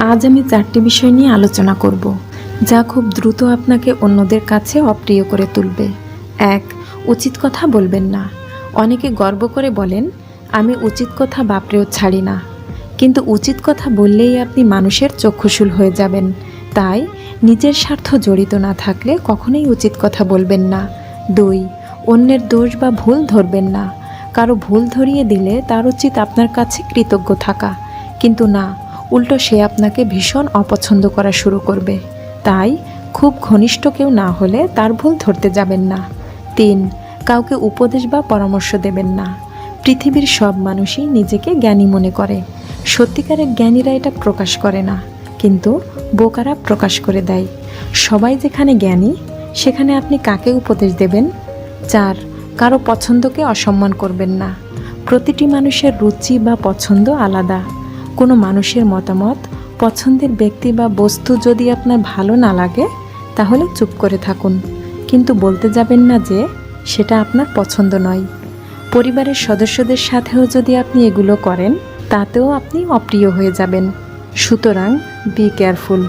আজ আমি 4টি বিষয় নিয়ে আলোচনা করব, যা খুব দ্রুত আপনাকে অন্যদের কাছে অপ্রিয় করে তুলবে। 1. উচিত কথা বলবেন না। অনেকে গর্ব করে বলেন, আমি উচিত কথা বাপরেও ছাড়ি না। কিন্তু উচিত কথা বললেই আপনি মানুষের চক্ষুশূল হয়ে যাবেন। তাই নিজের স্বার্থ জড়িত না থাকলে কখনোই উচিত কথা বলবেন না। 2. অন্যের দোষ বা ভুল ধরবেন না। কারো ভুল ধরিয়ে দিলে তার উচিত আপনার কাছে কৃতজ্ঞ থাকা, কিন্তু না, উল্টো সে আপনাকে ভীষণ অপছন্দ করা শুরু করবে। তাই খুব ঘনিষ্ঠ কেউ না হলে তার ভুল ধরতে যাবেন না। 3. কাউকে উপদেশ বা পরামর্শ দেবেন না। পৃথিবীর সব মানুষই নিজেকে জ্ঞানী মনে করে। সত্যিকারের জ্ঞানীরা এটা প্রকাশ করে না, কিন্তু বোকারা প্রকাশ করে দেয়। সবাই যেখানে জ্ঞানী, সেখানে আপনি কাকে উপদেশ দেবেন? 4. কারো পছন্দকে অসম্মান করবেন না। প্রতিটি মানুষের রুচি বা পছন্দ আলাদা। কোনো মানুষের মতামত, পছন্দের ব্যক্তি বা বস্তু যদি আপনার ভালো না লাগে, তাহলে চুপ করে থাকুন, কিন্তু বলতে যাবেন না যে সেটা আপনার পছন্দ নয়। পরিবারের সদস্যদের সাথেও যদি আপনি এগুলো করেন, তাতেও আপনি অপ্রিয় হয়ে যাবেন। সুতরাং বি কেয়ারফুল।